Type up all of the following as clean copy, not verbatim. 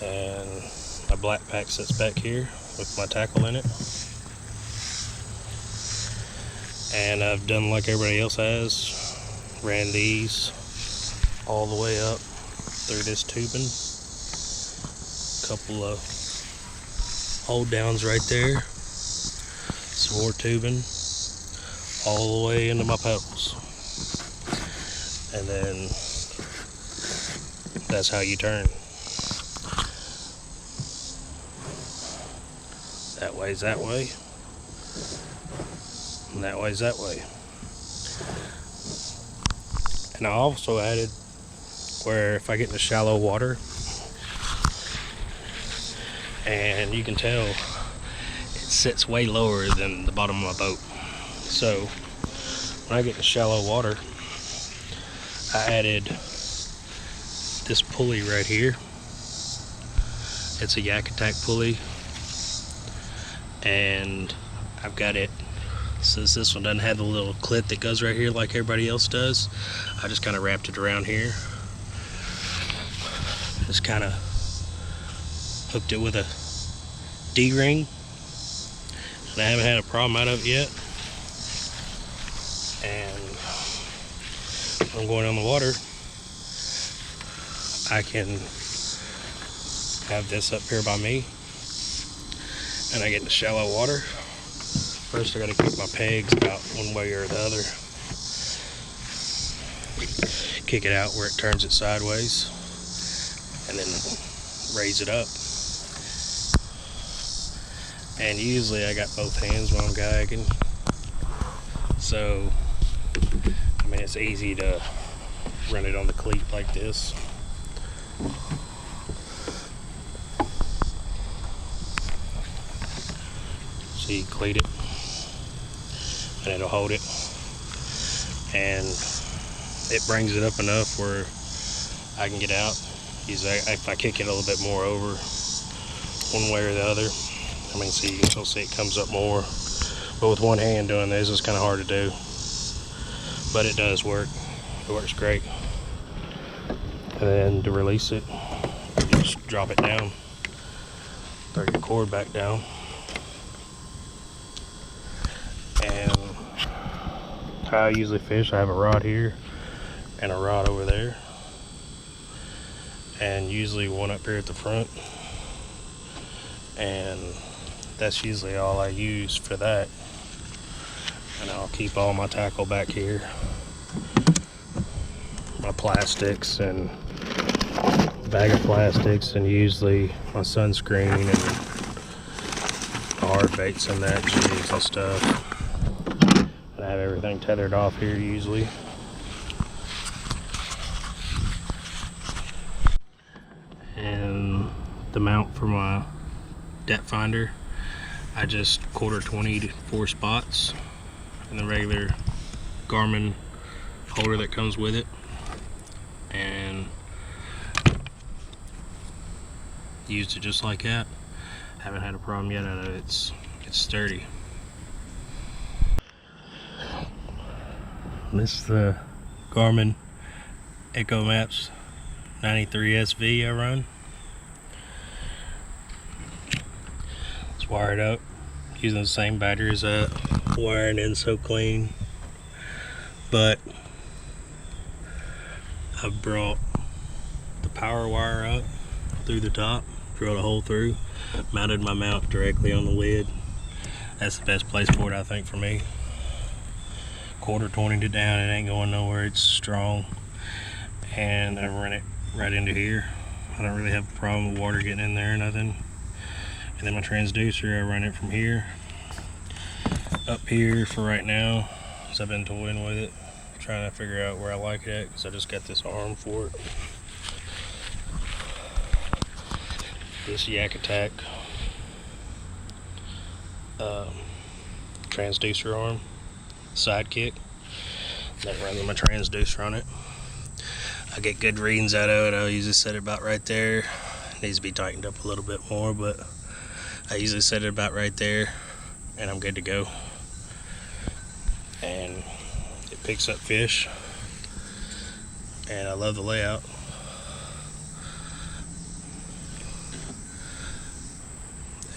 and my black pack sits back here with my tackle in it. And I've done like everybody else has, ran these all the way up through this tubing. Couple of hold downs right there, some more tubing, all the way into my pedals. And then that's how you turn. That way's that way, and that way's that way. And I also added where if I get in the shallow water, and you can tell it sits way lower than the bottom of my boat. So when I get in shallow water, I added this pulley right here. It's a yak attack pulley, and I've got it, since this one doesn't have the little clip that goes right here like everybody else does, I just kind of wrapped it around here. Just kind of hooked it with a D-ring, and I haven't had a problem out of it yet. And when I'm going on the water, I can have this up here by me, and I get in the shallow water. First I gotta kick my pegs out one way or the other. Kick it out where it turns it sideways, and then raise it up. And usually I got both hands when I'm kayaking, so I mean it's easy to run it on the cleat like this. So you cleat it and it'll hold it, and it brings it up enough where I can get out. Usually if I kick it a little bit more over one way or the other, I mean, see, you can still see it comes up more. But with one hand doing this, it's kind of hard to do. But it does work. It works great. And then to release it, you just drop it down. Throw your cord back down. And how I usually fish, I have a rod here and a rod over there. And usually one up here at the front. And that's usually all I use for that. And I'll keep all my tackle back here, my plastics and bag of plastics, and usually my sunscreen and hard baits and that, jigs and stuff. And I have everything tethered off here usually. And the mount for my depth finder, I just 1/4 to 4 spots, and the regular Garmin holder that comes with it, and used it just like that. Haven't had a problem yet out of it. It's sturdy. This is the Garmin Echo Maps 93 SV I run. It's wired up using the same battery as that. Wiring in so clean, but I've brought the power wire up through the top, drilled a hole through, mounted my mount directly on the lid. That's the best place for it, I think, for me. 1/4 it down, it ain't going nowhere, it's strong. And I run it right into here. I don't really have a problem with water getting in there or nothing. And then my transducer, I run it from here up here for right now, because I've been toying with it, trying to figure out where I like it at, because I just got this arm for it. This yak attack transducer arm, sidekick, that runs my transducer on it. I get good readings out of it. I usually set it about right there. It needs to be tightened up a little bit more, but I usually set it about right there, and I'm good to go. And it picks up fish, and I love the layout.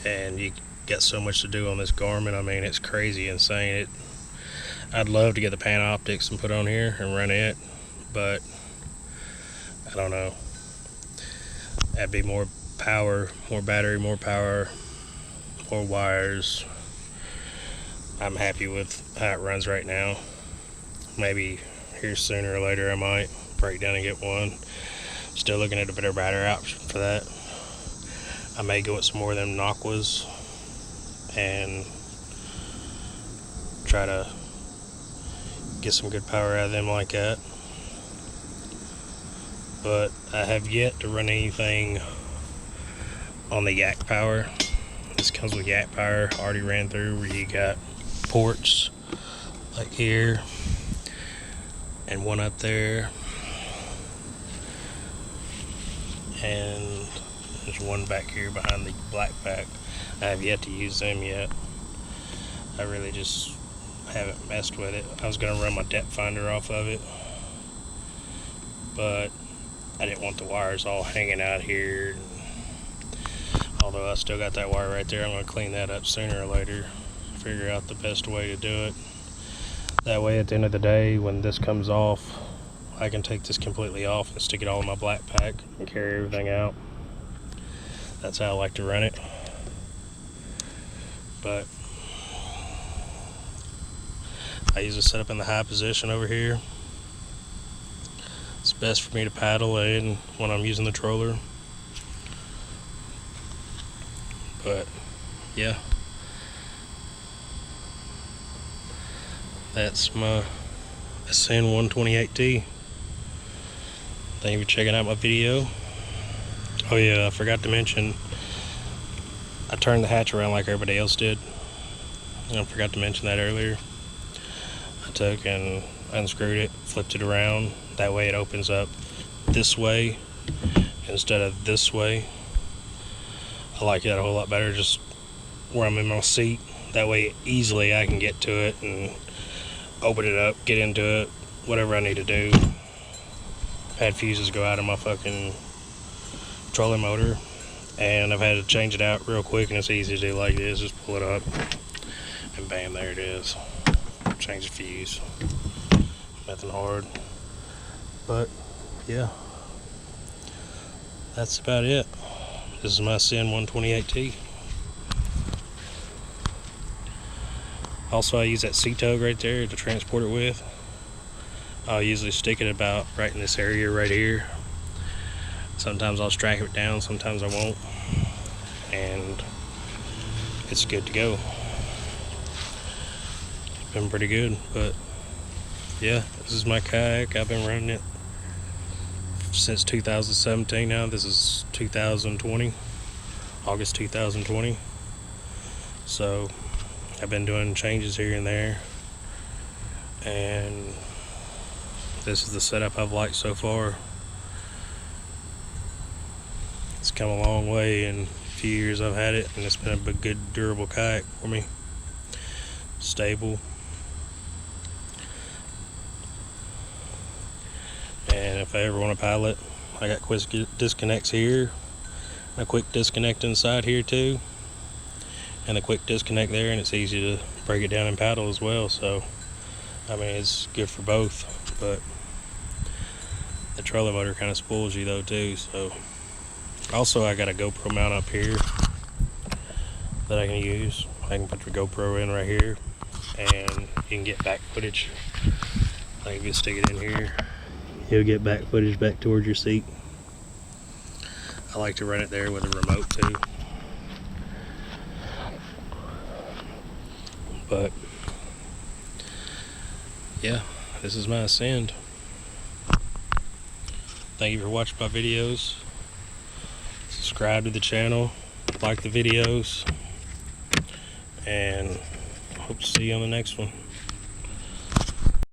and you got so much to do on this Garmin. I mean, it's crazy, insane. I'd love to get the Panoptics and put on here and run it, but I don't know. That'd be more power, more battery, more power, more wires. I'm happy with how it runs right now. Maybe here sooner or later I might break down and get one. Still looking at a better battery option for that. I may go with some more of them Aquas and try to get some good power out of them like that. But I have yet to run anything on the Yak Power. This comes with Yak Power, already ran through, where you got ports like here and one up there, and there's one back here behind the black pack. I have yet to use them yet. I really just haven't messed with it. I was going to run my depth finder off of it, but I didn't want the wires all hanging out here. Although I still got that wire right there, I'm going to clean that up sooner or later, figure out the best way to do it. That way at the end of the day, when this comes off, I can take this completely off and stick it all in my black pack and carry everything out. That's how I like to run it. But I usually set up in the high position over here. It's best for me to paddle in when I'm using the troller. But yeah, that's my Ascend 128T. Thank you for checking out my video. Oh yeah, I forgot to mention, I turned the hatch around like everybody else did. I forgot to mention that earlier. I took and unscrewed it, flipped it around. That way it opens up this way instead of this way. I like that a whole lot better, just where I'm in my seat. That way easily I can get to it and open it up, get into it, whatever I need to do. I've had fuses go out of my fucking trolling motor, and I've had to change it out real quick, and it's easy to do like this. Just pull it up and bam, there it is. Change the fuse. Nothing hard. But yeah, that's about it. This is my Ascend 128T. Also, I use that C-Tug right there to transport it with. I'll usually stick it about right in this area right here. Sometimes I'll strap it down, sometimes I won't. And it's good to go. It's been pretty good, but yeah, this is my kayak. I've been running it since 2017 now. This is 2020, August 2020. So I've been doing changes here and there, and this is the setup I've liked so far. It's come a long way in a few years I've had it, and it's been a good durable kayak for me. Stable. And if I ever want to paddle it, I got quick disconnects here, a quick disconnect inside here too, and a quick disconnect there, and it's easy to break it down and paddle as well. So I mean, it's good for both, but the trolling motor kind of spoils you though too. So also I got a GoPro mount up here that I can use. I can put the GoPro in right here, and you can get back footage. Like if you stick it in here, you'll get back footage back towards your seat. I like to run it there with a remote too. But yeah, this is my Ascend. Thank you for watching my videos. Subscribe to the channel, like the videos, and hope to see you on the next one.